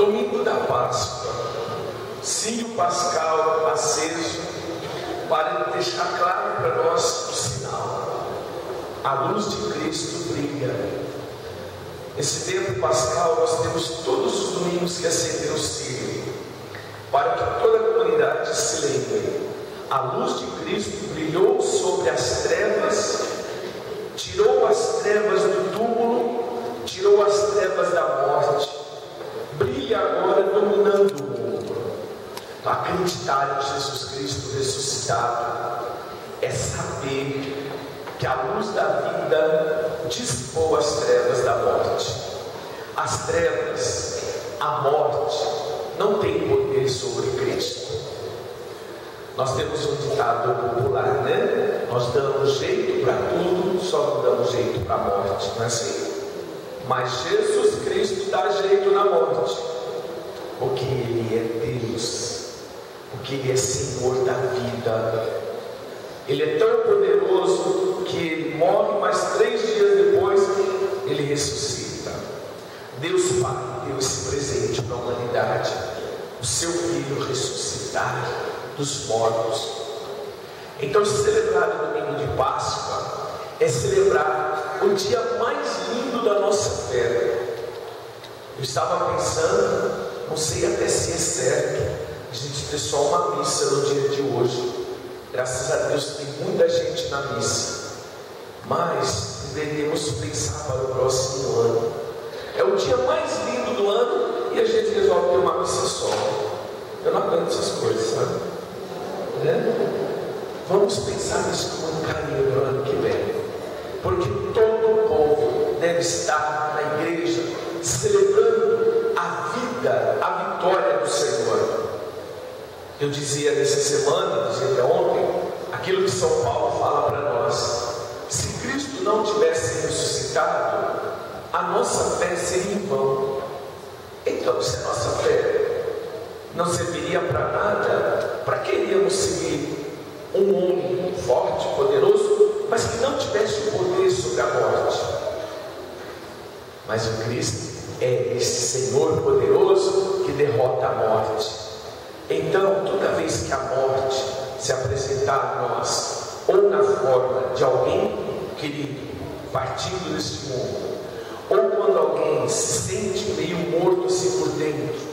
Domingo da Páscoa, sírio pascal aceso, para deixar claro para nós o sinal. A luz de Cristo brilha. Esse tempo pascal nós temos todos os domingos que acender o sírio, para que toda a comunidade se lembre. A luz de Cristo brilhou sobre as trevas, tirou as trevas do túmulo, tirou as trevas da morte, brilha agora dominando o mundo. Acreditar em Jesus Cristo ressuscitado é saber que a luz da vida dissipou as trevas da morte. As trevas, a morte, não tem poder sobre Cristo. Nós temos um ditado popular, né? Nós damos jeito para tudo, só não damos jeito para a morte, não é assim? Mas Jesus Cristo dá jeito na morte, porque Ele é Deus, porque Ele é Senhor da vida. Ele é tão poderoso que Ele morre, mas 3 dias depois Ele ressuscita. Deus Pai deu esse presente para a humanidade, o seu Filho ressuscitar dos mortos. Então, celebrar o domingo de Páscoa é celebrar o dia mais lindo da nossa fé. Eu estava pensando, não sei até se é certo a gente ter só uma missa no dia de hoje. Graças a Deus tem muita gente na missa, mas deveríamos pensar para o próximo ano. É o dia mais lindo do ano e a gente resolve ter uma missa só. Eu não aguento essas coisas, sabe? Vamos pensar nisso com um carinho no ano que vem, porque todo o povo deve estar na igreja celebrando a vida, a vitória do Senhor. Eu dizia nessa semana, dizia ontem, aquilo que São Paulo fala para nós: se Cristo não tivesse ressuscitado, a nossa fé seria em vão. Então, se a nossa fé não serviria para nada, para que iríamos seguir um homem forte, poderoso, mas que não tivesse o poder sobre a morte? Mas o Cristo é esse Senhor poderoso que derrota a morte. Então, toda vez que a morte se apresentar a nós, ou na forma de alguém querido partindo deste mundo, ou quando alguém se sente meio morto assim por dentro,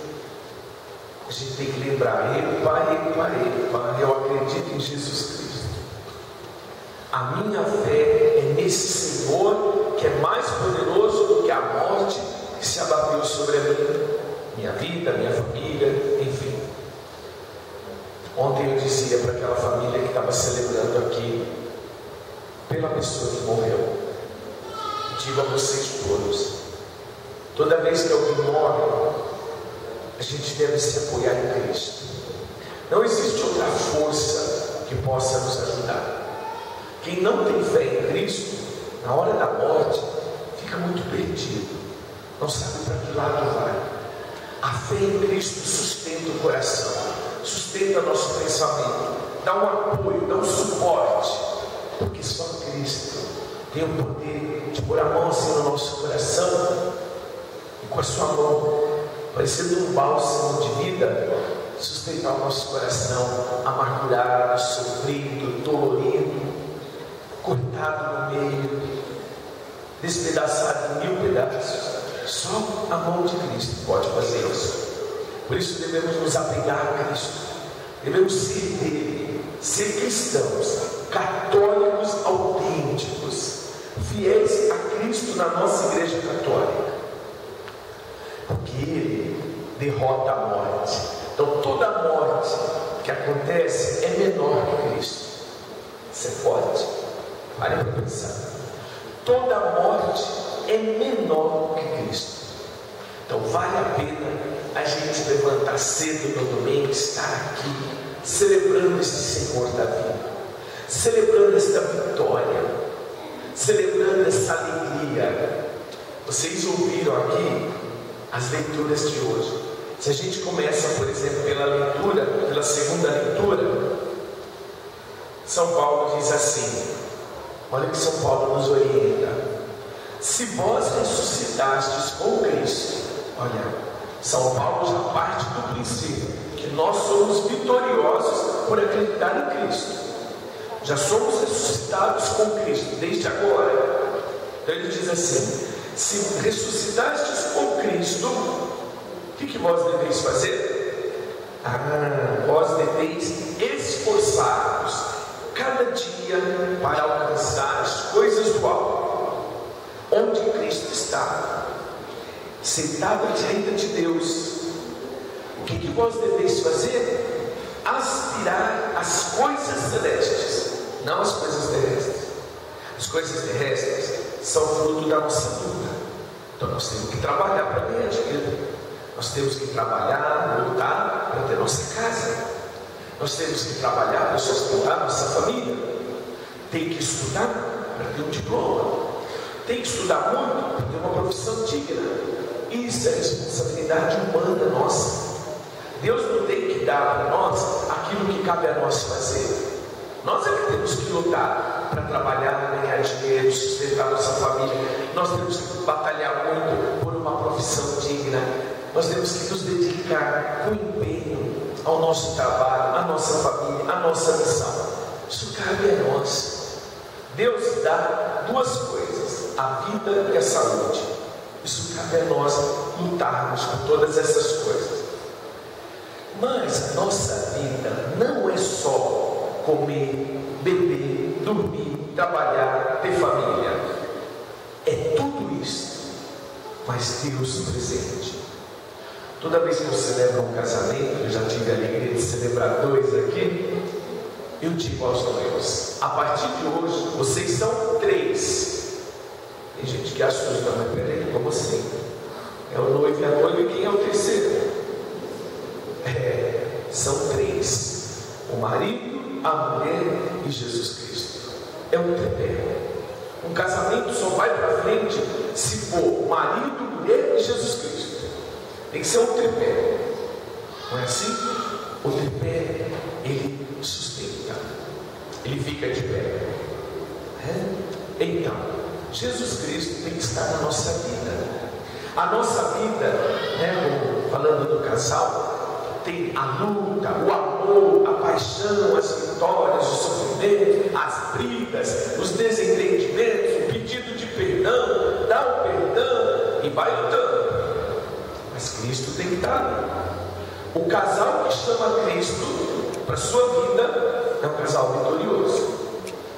a gente tem que lembrar: epa, eu acredito em Jesus Cristo. A minha fé é nesse Senhor que é mais poderoso do que a morte que se abateu sobre a minha vida, minha família, enfim. Ontem eu dizia para aquela família que estava celebrando aqui pela pessoa que morreu, digo a vocês todos: toda vez que alguém morre, a gente deve se apoiar em Cristo. Não existe outra força que possa nos ajudar. Quem não tem fé em Cristo, na hora da morte, fica muito perdido, não sabe para que lado vai. A fé em Cristo sustenta o coração, sustenta nosso pensamento, dá um apoio, dá um suporte, porque só Cristo tem o poder de pôr a mão assim no nosso coração e com a sua mão, parecendo um bálsamo de vida, sustentar o nosso coração amargurado, sofrido, dolorido, cortado no meio, despedaçado em 1000 pedaços. Só a mão de Cristo pode fazer isso. Por isso devemos nos apegar a Cristo, devemos ser dele, ser cristãos, católicos autênticos, fiéis a Cristo na nossa igreja católica, porque Ele derrota a morte. Então toda morte que acontece é menor que Cristo. Isso é forte, pare para pensar. Toda morte é menor que Cristo. Então vale a pena a gente levantar cedo no domingo, estar aqui celebrando esse Senhor da vida, celebrando esta vitória, celebrando essa alegria. Vocês ouviram aqui as leituras de hoje. Se a gente começa, por exemplo, pela segunda leitura, São Paulo diz assim, olha que São Paulo nos orienta: se vós ressuscitastes com Cristo, olha, São Paulo já parte do princípio que nós somos vitoriosos por acreditar em Cristo. Já somos ressuscitados com Cristo desde agora. Então ele diz assim: se ressuscitastes com Cristo, o que vós deveis fazer? Vós deveis esforçar-vos cada dia para alcançar as coisas do alto, onde Cristo está, sentado à direita de Deus. O que vós deveis fazer? Aspirar às coisas celestes, não às coisas terrestres. As coisas terrestres são fruto da nossa luta. Então nós temos que trabalhar para ganhar dinheiro. Nós temos que trabalhar, lutar para ter nossa casa. Nós temos que trabalhar para sustentar nossa família. Tem que estudar para ter um diploma. Tem que estudar muito para ter uma profissão digna. Isso é responsabilidade humana nossa. Deus não tem que dar para nós aquilo que cabe a nós fazer. Nós é que temos que lutar para trabalhar, ganhar dinheiro, sustentar nossa família. Nós temos que batalhar muito por uma profissão digna. Nós temos que nos dedicar com empenho ao nosso trabalho, à nossa família, à nossa missão. Isso cabe a nós. Deus dá duas coisas: a vida e a saúde. Isso cabe a nós lutarmos por todas essas coisas. Mas a nossa vida não é só comer, beber, dormir, trabalhar, ter família. É tudo isso, mas Deus presente. Toda vez que eu celebro um casamento, eu já tive a alegria de celebrar 2 aqui, eu digo aos noivos: a partir de hoje, vocês são 3. Tem gente que assusta, mas peraí, como assim? É o noivo e a noiva, e quem é o terceiro? São 3: o marido, a mulher e Jesus Cristo. É um tripé. Um casamento só vai para frente se for marido, mulher e Jesus Cristo. Tem que ser um tripé. Não é assim? O tripé, ele sustenta, ele fica de pé. Então, Jesus Cristo tem que estar na nossa vida. A nossa vida, falando do casal, tem a luta, o amor, a paixão, as vitórias, o sofrimento, as brigas, os desentendimentos, o pedido de perdão, dá o perdão e vai lutando. Mas Cristo tem que estar. O casal que chama Cristo para a sua vida é um casal vitorioso.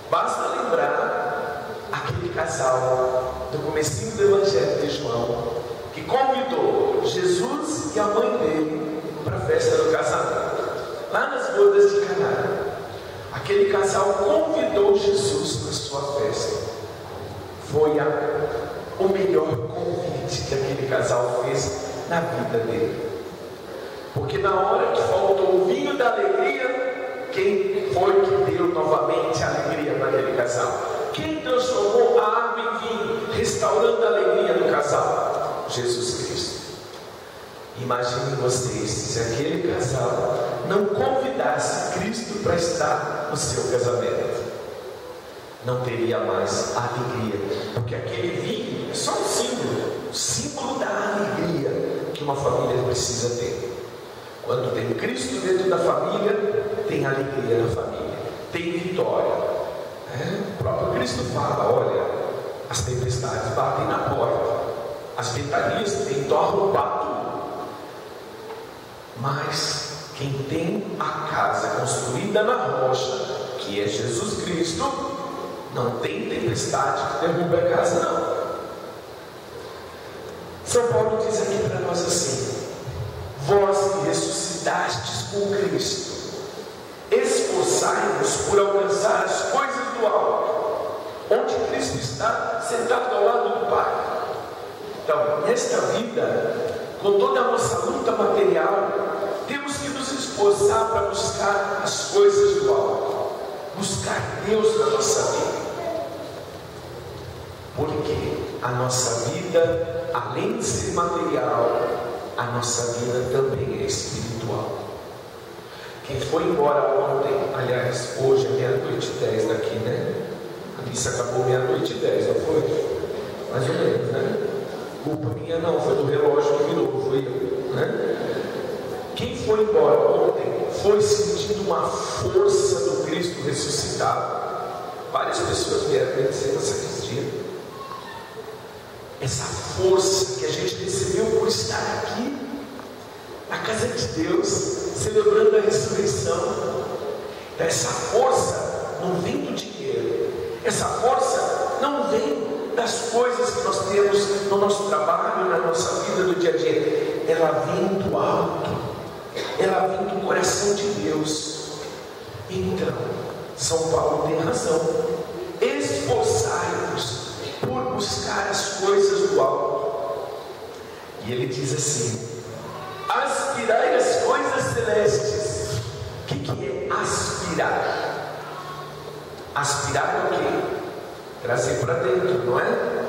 Basta lembrar aquele casal do comecinho do Evangelho de João, que convidou Jesus e a mãe dele para a festa do casamento, lá nas bodas de Caná. Aquele casal convidou Jesus para a sua festa. Foi o melhor convite que aquele casal fez na vida dele. Porque na hora que faltou o vinho da alegria, quem foi que deu novamente a alegria para aquele casal? Quem transformou a água em vinho, restaurando a alegria do casal? Jesus Cristo. Imaginem vocês se aquele casal não convidasse Cristo para estar no seu casamento. Não teria mais alegria, porque aquele vinho é só um símbolo da alegria que uma família precisa ter. Quando tem Cristo dentro da família, tem alegria na família, tem vitória. O próprio Cristo fala: olha, as tempestades batem na porta, as ventanias tornam o bato. Mas quem tem a casa construída na rocha, que é Jesus Cristo, não tem tempestade que derrube a casa, não. São Paulo diz aqui para nós assim: vós que ressuscitastes com Cristo, esforçai-vos por alcançar as coisas do alto, onde Cristo está sentado ao lado do Pai. Então, nesta vida, com toda a nossa luta material, temos que nos esforçar para buscar as coisas do alto, buscar Deus na nossa vida. Porque a nossa vida, além de ser material, a nossa vida também é espiritual. Quem foi embora ontem, aliás, hoje é 00:10 daqui, né? A missa acabou 00:10, não foi? Mais ou menos, né? Culpa minha não, foi do relógio que virou, foi eu, né? Quem foi embora ontem foi sentindo uma força do Cristo ressuscitado. Várias pessoas vieram conhecer essa Cristina. Essa força que a gente recebeu por estar aqui, na casa de Deus, celebrando a ressurreição. Essa força não vem do dinheiro. Essa força não vem das coisas que nós temos no nosso trabalho, na nossa vida do dia a dia. Ela vem do alto. Ela vem do coração de Deus. Então, São Paulo tem razão. Esforçai-vos por buscar as coisas do alto. E ele diz assim: aspirai as coisas celestes. O que é aspirar? Aspirar é o quê? Trazer para dentro, não é?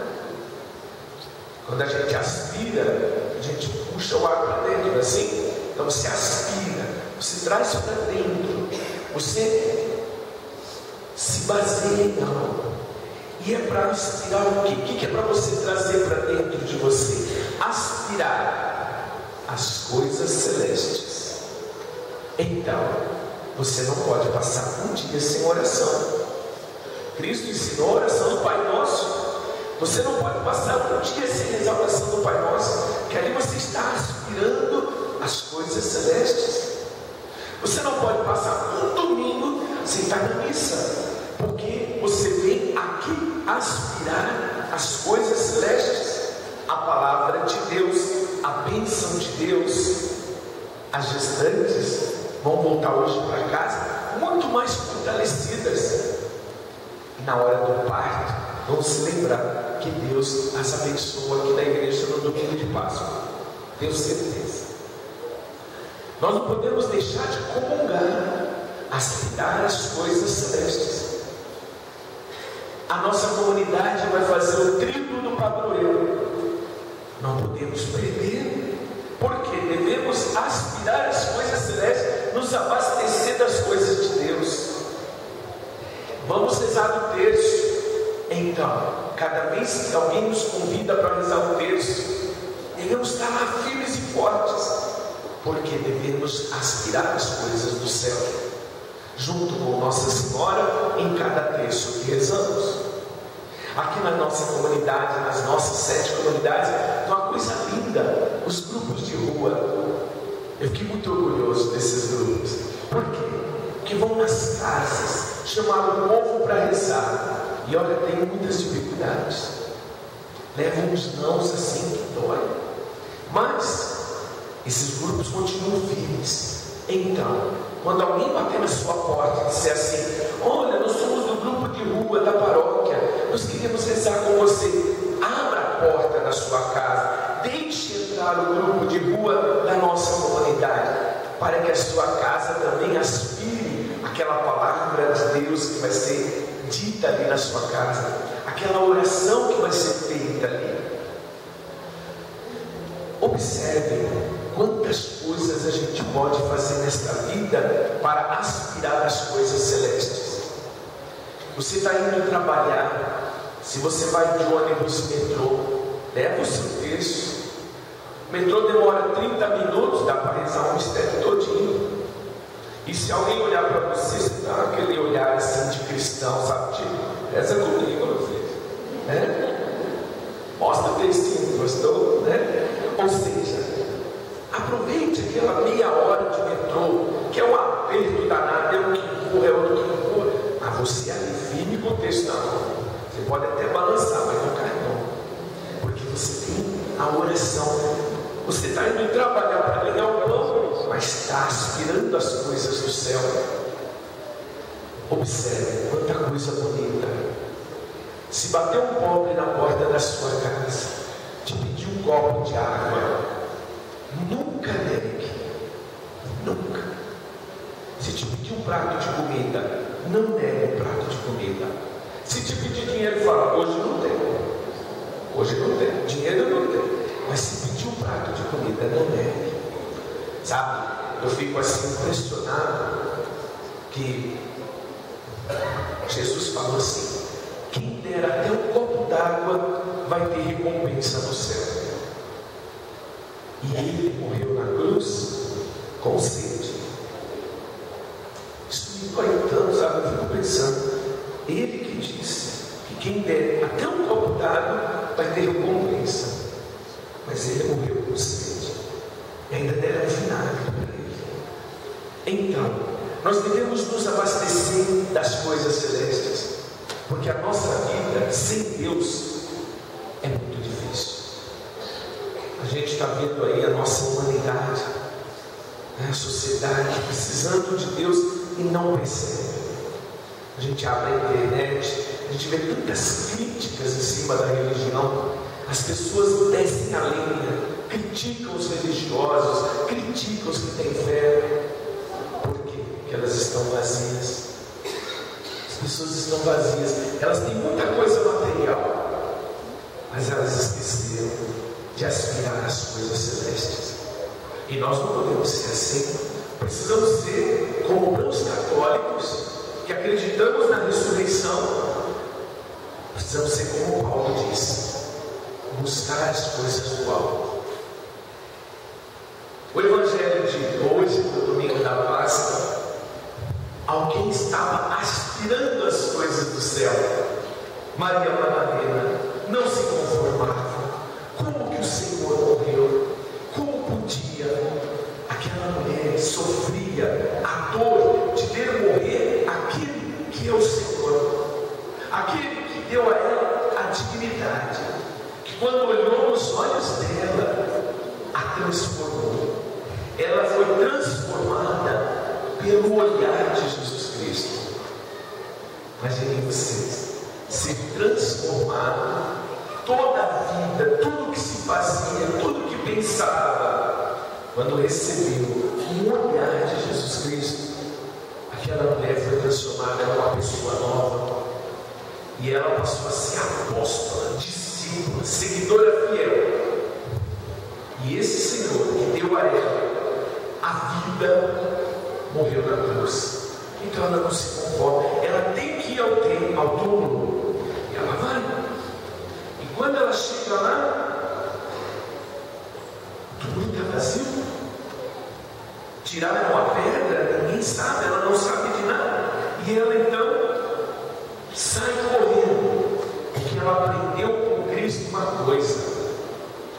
Quando a gente aspira, a gente puxa o ar para dentro, não é assim? Então você aspira, você traz para dentro, você se baseia em algo. E é para aspirar o quê? O que é para você trazer para dentro de você? Aspirar as coisas celestes. Então, você não pode passar um dia sem oração. Cristo ensinou a oração do Pai Nosso. Você não pode passar um dia sem rezar a oração do Pai Nosso, que ali você está aspirando as coisas celestes. Você não pode passar um domingo sem estar na missa, porque você vem aqui aspirar as coisas celestes, a palavra de Deus, a bênção de Deus. As gestantes vão voltar hoje para casa muito mais fortalecidas. Na hora do parto, vão se lembrar que Deus as abençoou aqui na igreja no domingo de Páscoa. Tenho certeza. Nós não podemos deixar de comungar, aspirar as coisas celestes. A nossa comunidade vai fazer o triplo do padroeiro. Não podemos perder, porque devemos aspirar as coisas celestes, nos abastecer das coisas de Deus. Vamos rezar o terço. Então, cada vez que alguém nos convida para rezar o terço, devemos estar lá firmes e fortes, porque devemos aspirar as coisas do céu, junto com Nossa Senhora, em cada terço que rezamos. Aqui na nossa comunidade, nas nossas 7 comunidades, tem uma coisa linda: os grupos de rua. Eu fiquei muito orgulhoso desses grupos. Por quê? Porque vão nas casas, chamar o povo para rezar. E olha, tem muitas dificuldades. Levam uns nãos assim que dói. Mas esses grupos continuam firmes. Então, quando alguém bater na sua porta e disser assim: olha, nós somos do grupo de rua da paróquia, nós queremos rezar com você, abra a porta da sua casa, deixe entrar o grupo de rua da nossa comunidade, para que a sua casa também aspire aquela palavra de Deus que vai ser dita ali na sua casa, aquela oração que vai ser feita ali. Observem quantas coisas a gente pode fazer nesta vida para aspirar as coisas celestes. Você está indo trabalhar, se você vai de ônibus, metrô, leva o seu terço. O metrô demora 30 minutos, dá para rezar um mistério todinho. E se alguém olhar para você, você dá aquele olhar assim de cristão, sabe? Tipo, reza comigo, meu filho, né? Mostra o textinho, gostou, né? Ou seja, aproveite aquela meia hora de metrô, que é um aperto danado, é um que empurra, é outro que empurra, mas você ali firme com o texto na mão. Você pode até balançar, mas não cai não, porque você tem a oração. Você está indo trabalhar para ganhar o pão, mas está aspirando as coisas do céu. Observe quanta coisa bonita. Se bater um pobre na porta da sua casa, te pedir um copo de água, nunca negue. Nunca. Se te pedir um prato de comida, não negue um prato de comida. Se te pedir dinheiro, fala: hoje não tem. Hoje não tem. Dinheiro não tem. Mas se pedir um prato de comida, não negue. Sabe, eu fico assim impressionado que Jesus falou assim: quem der até um copo d'água vai ter recompensa no céu. E ele morreu na cruz com sede. Isso me dói tanto, sabe? Eu fico pensando, ele que disse que quem der até um copo d'água vai ter recompensa. Mas ele morreu com sede. E ainda deram vinagre para ele. Então, nós devemos nos abastecer das coisas celestes, porque a nossa vida sem Deus é muito difícil. A gente está vendo aí a nossa humanidade, a sociedade precisando de Deus e não percebe. A gente abre a internet, a gente vê tantas críticas em cima da religião. As pessoas descem a linha, criticam os religiosos, criticam os que têm fé. Por quê? Porque elas estão vazias. As pessoas estão vazias. Elas têm muita coisa material, mas elas esqueceram de aspirar às coisas celestes. E nós não podemos ser assim. Precisamos ser como bons católicos que acreditamos na ressurreição. Precisamos ser como Paulo disse: buscar as coisas do alto. O Evangelho de hoje, no domingo da Páscoa, alguém estava aspirando as coisas do céu. Maria Madalena não se conformava. Como que o Senhor morreu? Como podia? Aquela mulher sofria a dor de ver morrer aquele que é o Senhor, aquele que deu a ela a dignidade, que quando olhou nos olhos dela, a transformou. Ela foi transformada pelo olhar de Jesus Cristo. Imaginem vocês, ser transformado toda a vida, tudo que se fazia, tudo que pensava, quando recebeu um olhar de Jesus Cristo, aquela mulher foi transformada em uma pessoa nova. E ela passou a ser apóstola, discípula, seguidora fiel. E esse Senhor que deu a ela a vida, morreu na cruz. Então ela não se conforma. Ela tem que ir ao túmulo. E ela vai. E quando ela chega lá, o túmulo está vazio. Tiraram a pedra, ninguém sabe, ela não sabe de nada. E ela então sai correndo, porque ela aprendeu com Cristo uma coisa: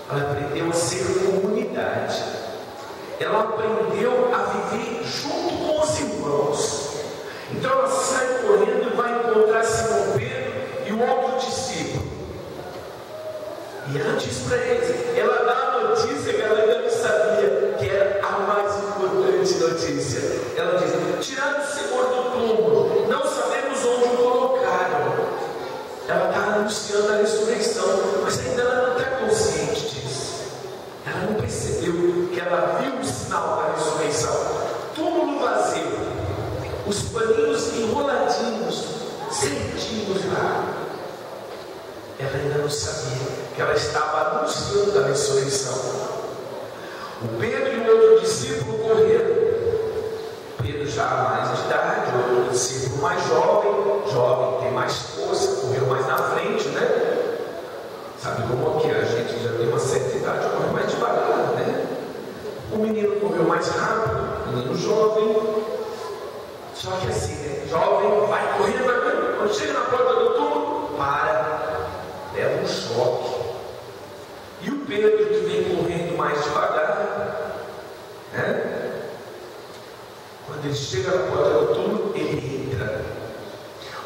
ela aprendeu a ser comunidade, ela aprendeu a viver junto com os irmãos. Então ela sai correndo e vai encontrar Simão Pedro e o outro discípulo, e ela diz para eles, ela dá a notícia que ela ainda não sabia, que era a mais importante notícia. Ela diz: tiraram o Senhor do túmulo, não sabemos onde o colocaram. Ela está anunciando a ressurreição, mas ainda ela não está consciente disso. Ela não percebeu que ela viu o sinal da ressurreição. Túmulo vazio, os paninhos enroladinhos, certinhos lá. Ela ainda não sabia que ela estava anunciando a ressurreição. O Pedro e o outro discípulo correram. Pedro já mais de idade, o outro discípulo mais jovem, tem mais força, correu mais na frente, né? Sabe como que a gente já tem uma certa idade, corre mais devagar, né? O menino correu mais rápido, o menino jovem. Só que assim, né? Jovem vai correndo, quando chega na porta do túmulo, leva um choque. E o Pedro, que vem correndo mais devagar, né? Quando ele chega na porta do túmulo, ele entra.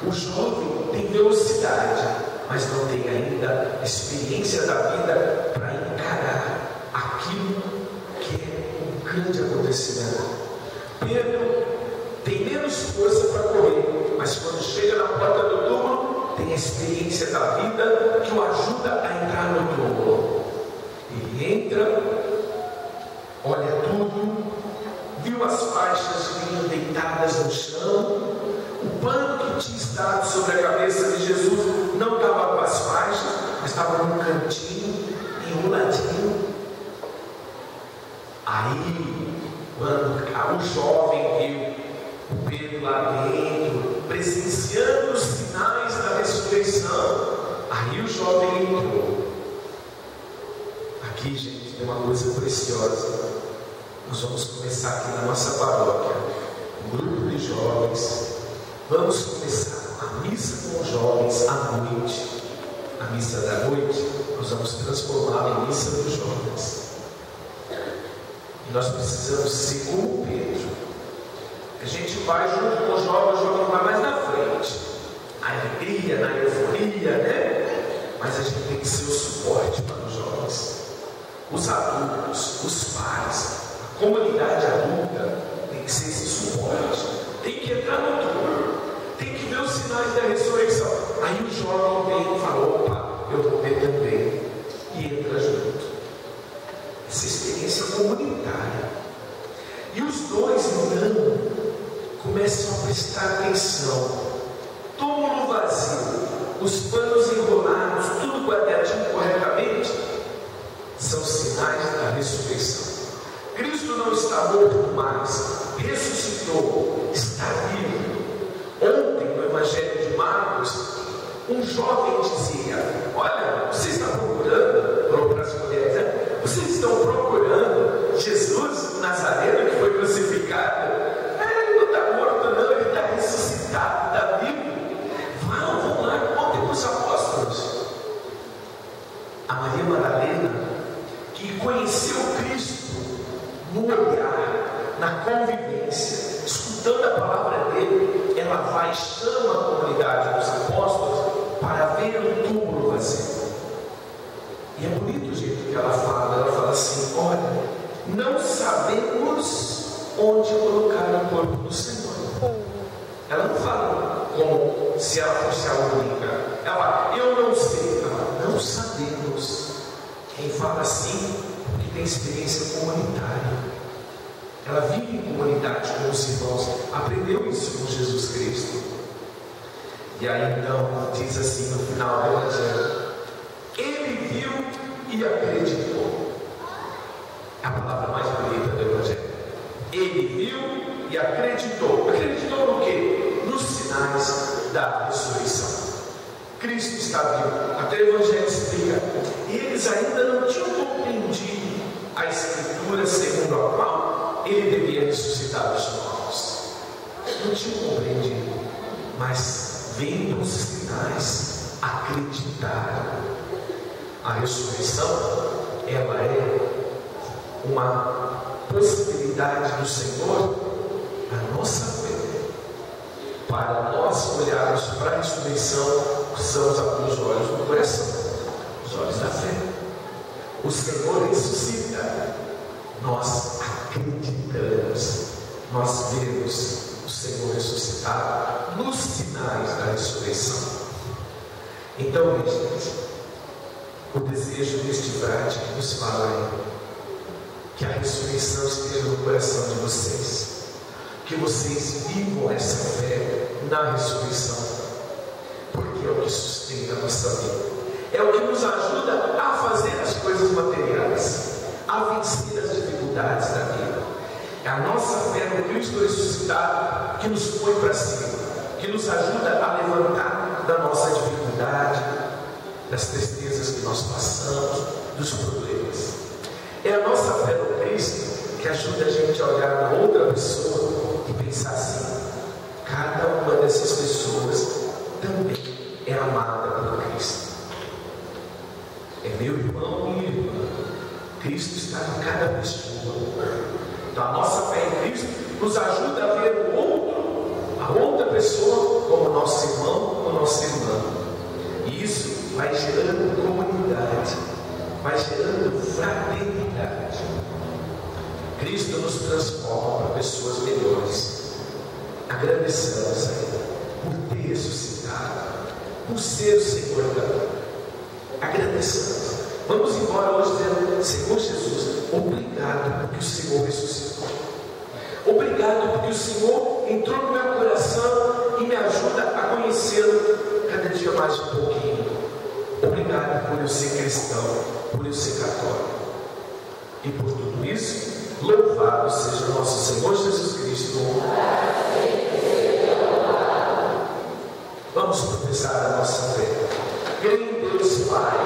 O jovem tem velocidade, mas não tem ainda experiência da vida para encarar aquilo que é um grande acontecimento. Pedro tem menos força para correr, mas quando chega na porta do túmulo, tem a experiência da vida que o ajuda a entrar no túmulo. Ele entra, olha tudo, viu as faixas de linho deitadas no chão, o pano que tinha estado sobre a cabeça de Jesus não estava com as faixas, mas estava num cantinho, enroladinho. Aí, quando o jovem viu o Pedro lá dentro, presenciando os sinais da ressurreição, aí o jovem entrou. Aqui, gente, tem uma coisa preciosa. Nós vamos começar aqui na nossa paróquia, um grupo de jovens. Vamos começar a missa com os jovens à noite. A missa da noite, nós vamos transformá-la em missa dos jovens. E nós precisamos ser como Pedro. A gente vai junto com os jovens vai mais na frente. Na alegria, na euforia, né? Mas a gente tem que ser o suporte para os jovens. Os adultos, os pais, a comunidade adulta tem que ser esse suporte. Tem que entrar no turno. Tem que ver os sinais da ressurreição. Aí o jovem vem e fala: opa, eu vou ver também. E entra junto. Essa experiência comunitária. E os dois, então, começam a prestar atenção. Túmulo vazio, os panos enrolados, tudo guardadinho corretamente, são sinais da ressurreição. Cristo não está morto mais, ressuscitou, está vivo. Ontem, no Evangelho de Marcos, um jovem dizia: olha, vocês estão procurando, falou para as mulheres, né? Vocês estão procurando Jesus Nazareno que foi crucificado? Ele não está morto não, ele está ressuscitado, está vivo. Vamos lá, contem para os apóstolos. A Maria Madalena, que conheceu Cristo no olhar, na convivência, escutando a palavra dele, ela vai e chama a comunidade dos apóstolos para ver o túmulo vazio. E é bonito o jeito que ela fala assim: olha, não sabemos onde colocar o corpo do Senhor. Ela não fala como se ela fosse a única. Ela fala: eu não sei. Ela fala: não sabemos. Quem fala assim, porque tem experiência comunitária. Ela vive em comunidade com os irmãos, aprendeu isso com Jesus Cristo. E aí então diz assim no final do Evangelho: ele viu e acreditou. É a palavra mais bonita do Evangelho. Ele viu e acreditou. Acreditou no quê? Nos sinais da ressurreição. Cristo está vivo. Até o Evangelho explica. Eles ainda não tinham compreendido a Escritura segundo a qual ele devia ressuscitar dos mortos. Não tinham compreendido. Mas vendo os sinais, acreditaram. A ressurreição, ela é uma possibilidade do Senhor na nossa fé. Para nós olharmos para a ressurreição, precisamos abrir os olhos do coração, os olhos da fé. O Senhor ressuscita, nós acreditamos, nós vemos o Senhor ressuscitado nos sinais da ressurreição. Então, minha gente, o desejo deste frade que nos fala é que a ressurreição esteja no coração de vocês, que vocês vivam essa fé na ressurreição, porque é o que sustenta a nossa vida, é o que nos ajuda a fazer as coisas materiais, a vencer as dificuldades da vida. É a nossa fé no Cristo ressuscitado que nos põe para cima, que nos ajuda a levantar da nossa dificuldade, das tristezas que nós passamos, dos problemas. É a nossa fé no Cristo que ajuda a gente a olhar para outra pessoa e pensar assim: cada uma dessas pessoas também é amada por Cristo. É meu irmão e minha irmã. Cristo está em cada pessoa. Então a nossa fé em Cristo nos ajuda a ver o outro, a outra pessoa, como nosso irmão ou nossa irmã. E isso vai gerando comunidade, vai gerando fraternidade. Cristo nos transforma para pessoas melhores. Agradecemos a Ele por ter ressuscitado, por ser o Senhor da vida. Agradecemos. Vamos embora hoje dizendo: Senhor Jesus, obrigado porque o Senhor ressuscitou. Obrigado porque o Senhor entrou no meu coração e me ajuda a conhecê-lo cada dia mais um pouquinho. Obrigado por eu ser cristão, por eu ser católico. E por tudo isso, louvado seja nosso Senhor Jesus Cristo. Vamos professar a nossa fé. Creio em Deus Pai,